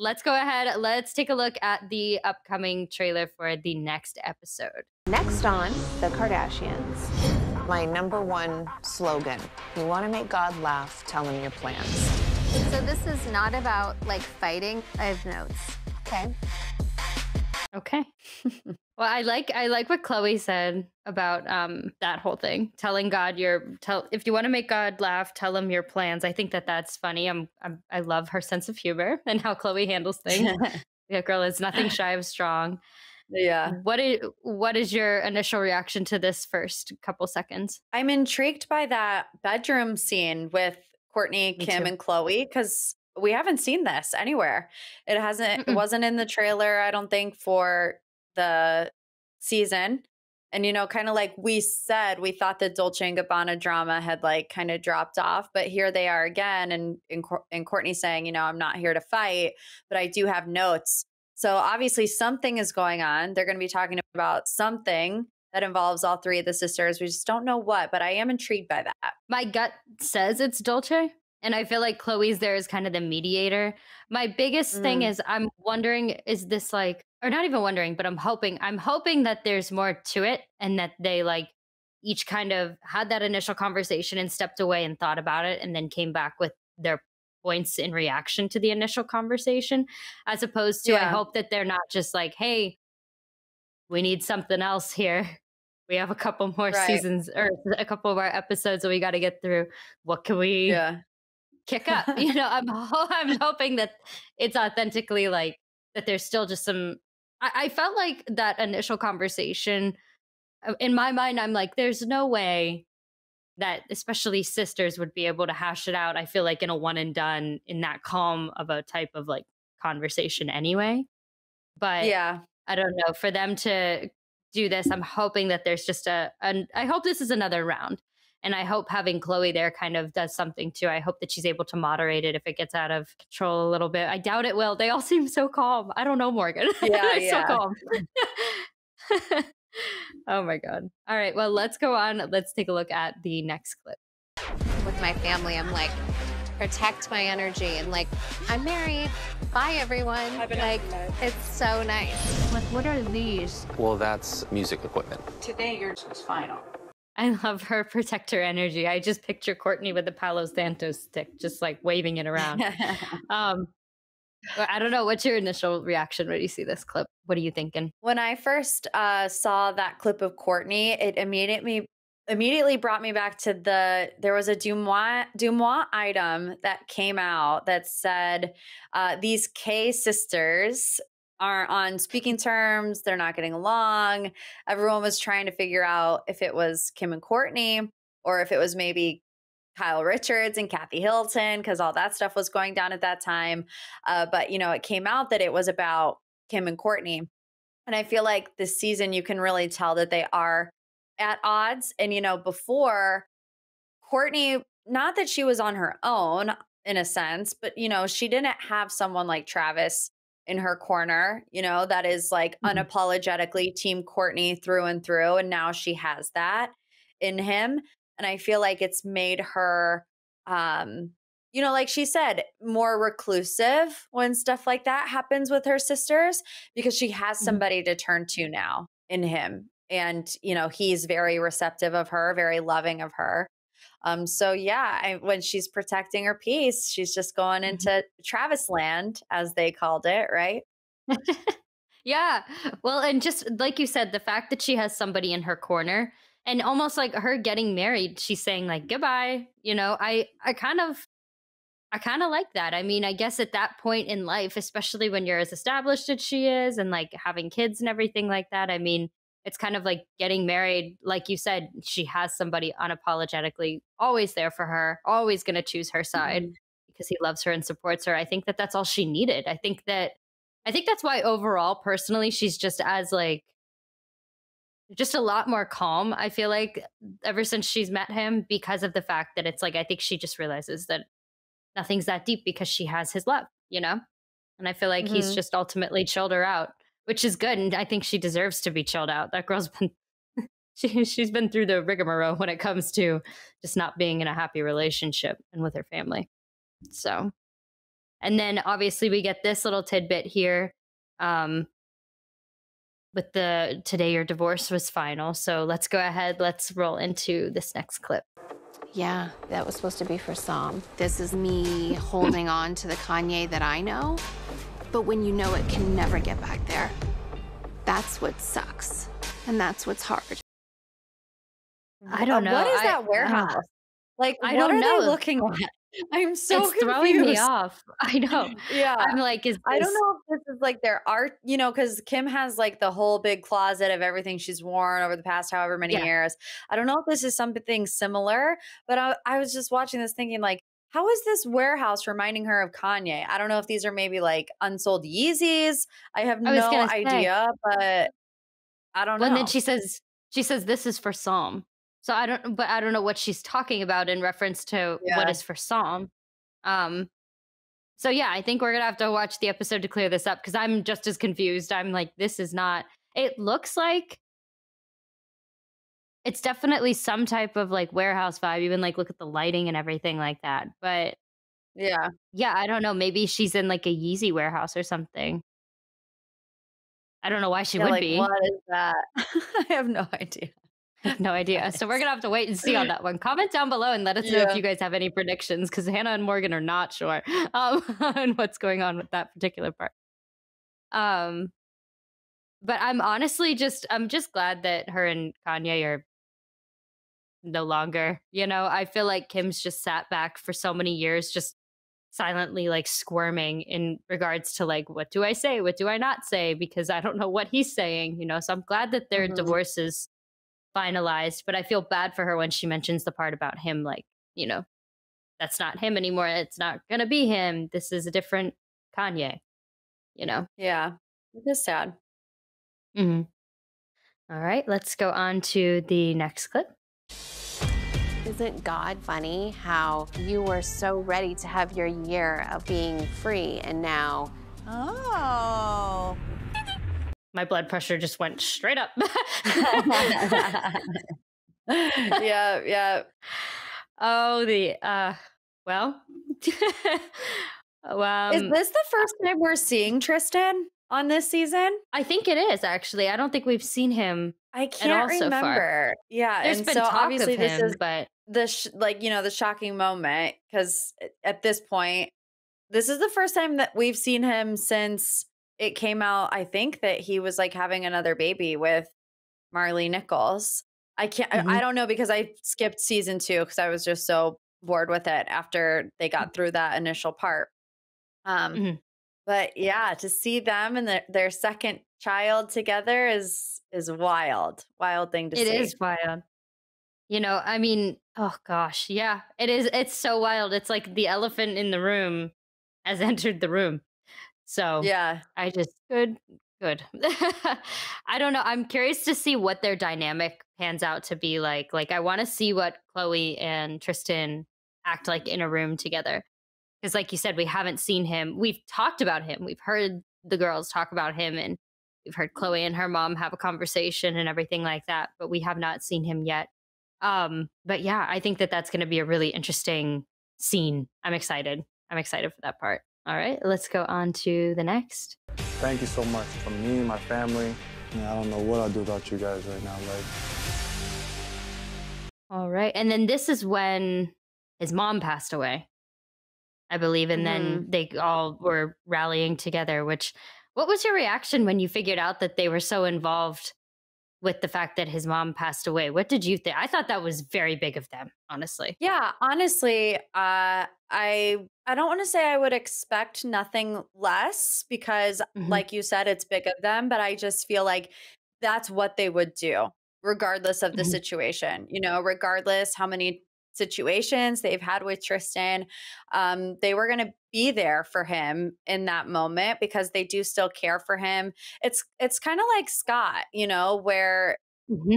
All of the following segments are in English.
let's go ahead. Let's take a look at the upcoming trailer for the next episode. Next on The Kardashians. My number one slogan, you want to make God laugh, tell him your plans. So this is not about like fighting. I have notes. Okay. Okay. Well, I like what Chloe said about that whole thing. Telling God if you want to make God laugh, tell him your plans. I think that's funny. I love her sense of humor and how Chloe handles things. Yeah, girl is nothing shy of strong. Yeah. What is your initial reaction to this first couple seconds? I'm intrigued by that bedroom scene with Kourtney, Kim, and Chloe, because we haven't seen this anywhere. It wasn't in the trailer, I don't think, for the season. And, kind of like we said, we thought the Dolce & Gabbana drama had like kind of dropped off, but here they are again. And Kourtney saying, I'm not here to fight, but I do have notes. So obviously something is going on. They're going to be talking about something that involves all three of the sisters. We just don't know what, but I am intrigued by that. My gut says it's Dolce. And I feel like Chloe's there as kind of the mediator. My biggest thing is I'm wondering, is this like, or not even wondering, but I'm hoping that there's more to it and that they like each kind of had that initial conversation and stepped away and thought about it and then came back with their points in reaction to the initial conversation, as opposed to I hope that they're not just like, hey, we need something else here. We have a couple more seasons or a couple of our episodes that we got to get through. What can we kick up? I'm hoping that it's authentically like that there's still just some, I felt like that initial conversation in my mind, I'm like, there's no way that especially sisters would be able to hash it out. I feel like in a one and done in that calm of a type of like conversation anyway. But I don't know, for them to do this, I'm hoping that there's just I hope this is another round. And I hope having Chloe there kind of does something too. I hope that she's able to moderate it if it gets out of control a little bit. I doubt it will. They all seem so calm. I don't know, Morgan. They're so calm. Oh my God. All right. Well, let's go on. Let's take a look at the next clip. With my family, I'm like, protect my energy. And like, I'm married. Bye, everyone. Like, it's so nice. Like, what are these? Well, that's music equipment. Today, yours is final. I love her protector energy. I just picture Kourtney with the Palo Santo stick, just like waving it around. I don't know. What's your initial reaction when you see this clip? What are you thinking? When I first saw that clip of Kourtney, it immediately brought me back to there was a Dumois item that came out that said these K sisters aren't on speaking terms. They're not getting along. Everyone was trying to figure out if it was Kim and Kourtney or if it was maybe Kyle Richards and Kathy Hilton, because all that stuff was going down at that time. But, it came out that it was about Kim and Kourtney. And I feel like this season, you can really tell that they are at odds. And, before Kourtney, not that she was on her own in a sense, but, she didn't have someone like Travis in her corner, that is like unapologetically Team Kourtney through and through. And now she has that in him. And I feel like it's made her, like she said, more reclusive when stuff like that happens with her sisters, because she has somebody to turn to now in him. And, he's very receptive of her, very loving of her. So when she's protecting her peace, she's just going into Travis land, as they called it, right? Yeah. Well, and just like you said, the fact that she has somebody in her corner and almost like her getting married, she's saying like, goodbye, I kind of like that. I mean, I guess at that point in life, especially when you're as established as she is and like having kids and everything like that, I mean, it's kind of like getting married. Like you said, she has somebody unapologetically always there for her, always going to choose her side because he loves her and supports her. I think that that's all she needed. I think that's why overall, personally, she's just as like, just a lot more calm, I feel like, ever since she's met him, because of the fact that it's like, I think she just realizes that nothing's that deep because she has his love, And I feel like he's just ultimately chilled her out, which is good. And I think she deserves to be chilled out. That girl's been, she's been through the rigmarole when it comes to just not being in a happy relationship and with her family. So And then obviously we get this little tidbit here um, with the today your divorce was final. So let's go ahead. Let's roll into this next clip. Yeah, that was supposed to be for Psalm. This is me holding on to the Kanye that I know, but when you know it can never get back there, that's what sucks, and that's what's hard. I don't know. What is that warehouse? Like, I what don't are know. they looking at? I'm so It's confused. throwing me off. I know. Yeah. I'm like, is I don't this- know if this is like their art, you know, because Kim has like the whole big closet of everything she's worn over the past however many Yeah. years. I don't know if this is something similar, but I was just watching this thinking like, how is this warehouse reminding her of Kanye? I don't know if these are maybe like unsold Yeezys. I have I was no gonna say. idea, but I don't know. Well, and then she says this is for Psalm. So I don't know what she's talking about in reference to what Yeah. is for Psalm. So yeah, I think we're gonna have to watch the episode to clear this up because I'm just as confused. I'm like, this is not. It looks like it's definitely some type of like warehouse vibe. Even like look at the lighting and everything like that. But Yeah. yeah, I don't know. Maybe she's in like a Yeezy warehouse or something. I don't know why she Yeah, would like, be. what is that? I have no idea. I have no idea. So we're gonna have to wait and see on that one. Comment down below and let us know if you guys have any predictions because Hannah and Morgan are not sure on what's going on with that particular part. But I'm just glad that her and Kanye are no longer. You know, I feel like Kim's just sat back for so many years, just silently like squirming in regards to like, what do I say? What do I not say? Because I don't know what he's saying, you know. So I'm glad that their divorce is finalized, but I feel bad for her when she mentions the part about him, like, you know, that's not him anymore. It's not gonna be him. This is a different Kanye, you know. Yeah. It is sad. Mm-hmm. All right, let's go on to the next clip. Isn't God funny how you were so ready to have your year of being free and now, Oh. My blood pressure just went straight up. Yeah. Oh, well. Is this the first time we're seeing Tristan on this season? I think it is actually. I don't think we've seen him. I can't so far. remember. Yeah, There's and been so talk obviously of this him, is but the shocking moment because at this point, this is the first time that we've seen him since it came out. I think that he was like having another baby with Marley Nichols. I can't. I don't know because I skipped season 2 because I was just so bored with it after they got through that initial part. But yeah, to see them and their second child together is wild thing to see. it is wild. You know, I mean, oh gosh, yeah, it is. It's so wild. It's like the elephant in the room has entered the room. So Yeah, I just good. I don't know. I'm curious to see what their dynamic pans out to be like. Like, I want to see what Chloe and Tristan act like in a room together. Because, like you said, we haven't seen him. We've talked about him. We've heard the girls talk about him, and we've heard Chloe and her mom have a conversation and everything like that. But we have not seen him yet. But yeah, I think that that's going to be a really interesting scene. I'm excited. I'm excited for that part. All right, let's go on to the next. Thank you so much from me and my family. I don't know what I'll do without you guys right now. Like, all right, and then this is when his mom passed away, I believe, and then they all were rallying together. What was your reaction when you figured out that they were so involved with the fact that his mom passed away? What did you think? I thought that was very big of them, honestly. yeah. Honestly, I don't want to say I would expect nothing less because, like you said, it's big of them. But I just feel like that's what they would do, regardless of the situation. You know, regardless how many situations they've had with Tristan, they were going to be there for him in that moment because they do still care for him. It's kind of like Scott, you know, where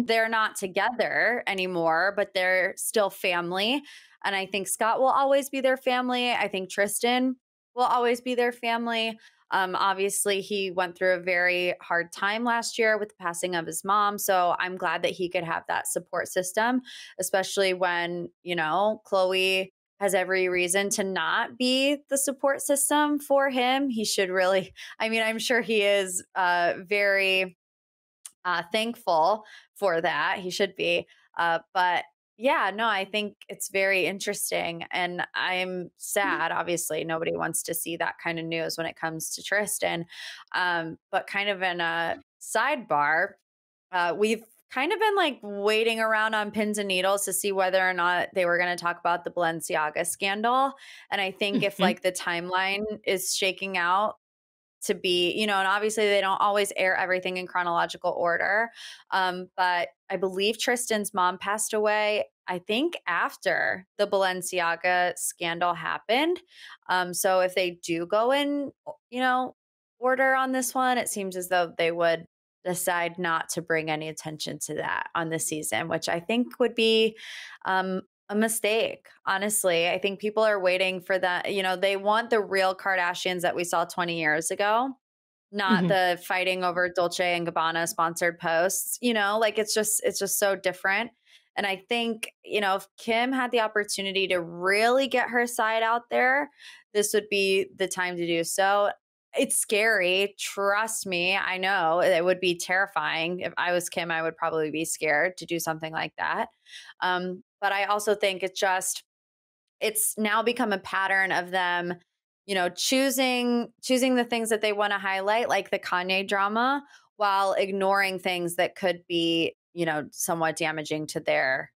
they're not together anymore, but they're still family. And I think Scott will always be their family. I think Tristan will always be their family. Obviously, he went through a very hard time last year with the passing of his mom. So I'm glad that he could have that support system, especially when, you know, Chloe has every reason to not be the support system for him. He should really, I mean, I'm sure he is very thankful for that. He should be. But yeah, no, I think it's very interesting. And I'm sad. Obviously, nobody wants to see that kind of news when it comes to Tristan. But kind of in a sidebar, we've kind of been like waiting around on pins and needles to see whether or not they were going to talk about the Balenciaga scandal. And I think if like the timeline is shaking out to be, and obviously they don't always air everything in chronological order. But I believe Tristan's mom passed away, I think, after the Balenciaga scandal happened. So if they do go in, order on this one, it seems as though they would decide not to bring any attention to that on this season, which I think would be a mistake. Honestly, I think people are waiting for that. They want the real Kardashians that we saw 20 years ago, not the fighting over Dolce and Gabbana sponsored posts. Like it's just so different. And I think, if Kim had the opportunity to really get her side out there, this would be the time to do so. It's scary. Trust me. I know it would be terrifying. If I was Kim, I would probably be scared to do something like that. But I also think it's now become a pattern of them, choosing the things that they want to highlight, like the Kanye drama, while ignoring things that could be, somewhat damaging to their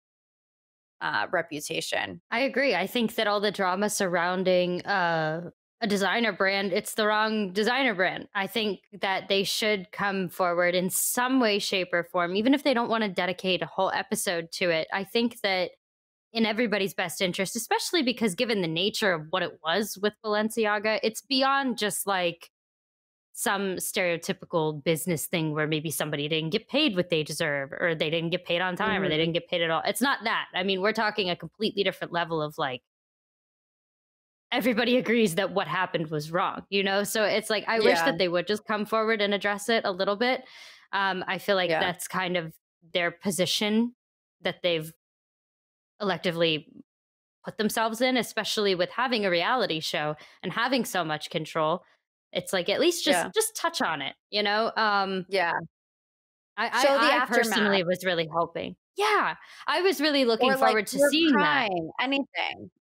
reputation. I agree. I think that all the drama surrounding a designer brand, it's the wrong designer brand. I think that they should come forward in some way, shape, or form, even if they don't want to dedicate a whole episode to it. I think that in everybody's best interest, especially because given the nature of what it was with Balenciaga, it's beyond just like some stereotypical business thing where maybe somebody didn't get paid what they deserve, or they didn't get paid on time, or they didn't get paid at all. It's not that. I mean, we're talking a completely different level of like, everybody agrees that what happened was wrong, So it's like, I wish that they would just come forward and address it a little bit. I feel like that's kind of their position that they've electively put themselves in, especially with having a reality show and having so much control. It's like, at least just touch on it, I personally was really hoping. Yeah, I was really looking forward to seeing crying, that.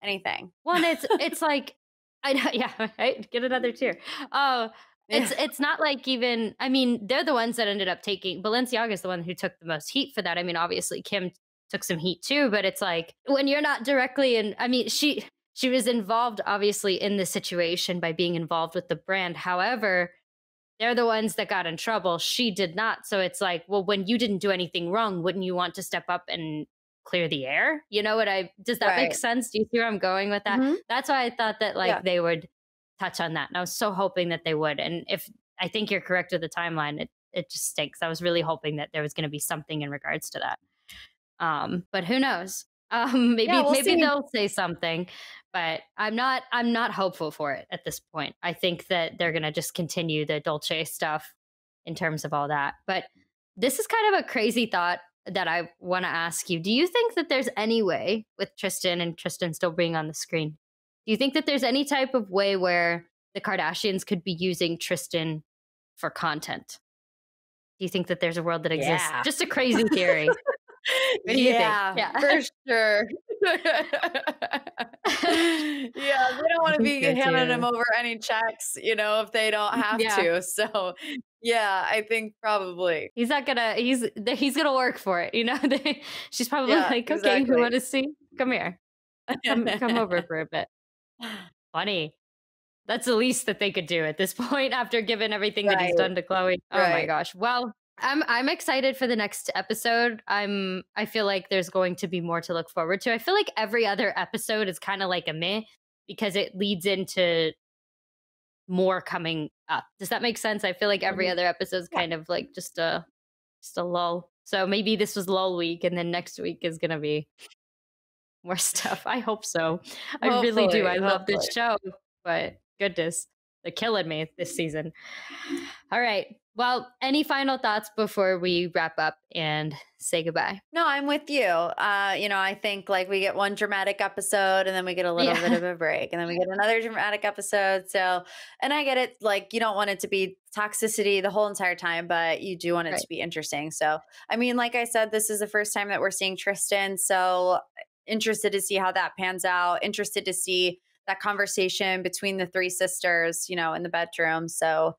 Anything. Well, it's like, I know, yeah, right? Get another tear. Oh, it's not like even, I mean, they're the ones that ended up taking, Balenciaga is the one who took the most heat for that. I mean, obviously Kim took some heat too, but it's like, when you're not directly in, I mean, she was involved obviously in the situation by being involved with the brand. However, they're the ones that got in trouble. She did not. So it's like, well, when you didn't do anything wrong, wouldn't you want to step up and clear the air? Does that make sense? Do you see where I'm going with that? That's why I thought that they would touch on that. And I was so hoping that they would. And if I think you're correct with the timeline, it just stinks. I was really hoping that there was going to be something in regards to that. But who knows? Maybe they'll say something, but I'm not hopeful for it at this point. I think that they're going to just continue the Dolce stuff in terms of all that. But this is kind of a crazy thought that I want to ask you. Do you think that there's any way, with Tristan and Tristan still being on the screen, do you think that there's any type of way where the Kardashians could be using Tristan for content? Do you think that there's a world that exists? Yeah. Just a crazy theory. Yeah, for sure. They don't want to be handing him over any checks, if they don't have to. So I think probably he's not gonna. He's gonna work for it. She's probably like, okay, exactly. you want to see? Come here, come over for a bit. Funny. That's the least that they could do at this point after giving everything that he's done to Khloe. Oh my gosh. Well, I'm excited for the next episode. I feel like there's going to be more to look forward to. I feel like every other episode is kind of like a meh because it leads into more coming up. Does that make sense? I feel like every other episode is kind of like just a lull. So maybe this was lull week, and then next week is gonna be more stuff. I hope so. I really do. I love this show, but goodness. They're killing me this season. All right. Well, any final thoughts before we wrap up and say goodbye? No, I'm with you. I think like we get one dramatic episode and then we get a little bit of a break and then we get another dramatic episode. So, and I get it. Like you don't want it to be toxicity the whole entire time, but you do want it to be interesting. So, I mean, like I said, this is the first time that we're seeing Tristan. So interested to see how that pans out. Interested to see that conversation between the three sisters, in the bedroom. So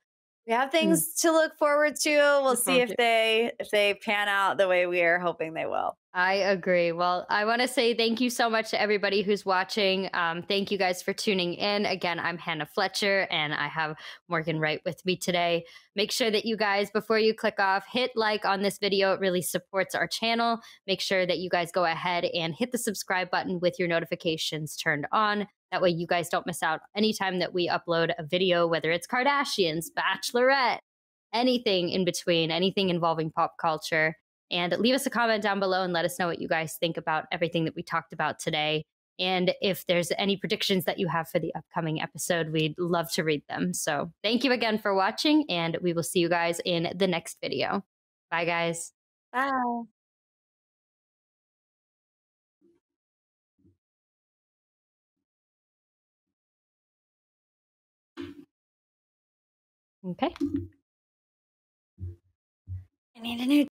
we have things to look forward to. We'll see if they pan out the way we are hoping they will. I agree. Well, I want to say thank you so much to everybody who's watching. Thank you guys for tuning in. Again, I'm Hannah Fletcher and I have Morgan Wright with me today. Make sure that you guys, before you click off, hit like on this video. It really supports our channel. Make sure that you guys go ahead and hit the subscribe button with your notifications turned on. That way you guys don't miss out anytime that we upload a video, whether it's Kardashians, Bachelorette, anything in between, anything involving pop culture. And leave us a comment down below and let us know what you guys think about everything that we talked about today. And if there's any predictions that you have for the upcoming episode, we'd love to read them. So thank you again for watching, and we will see you guys in the next video. Bye, guys. Bye. Okay. I need a new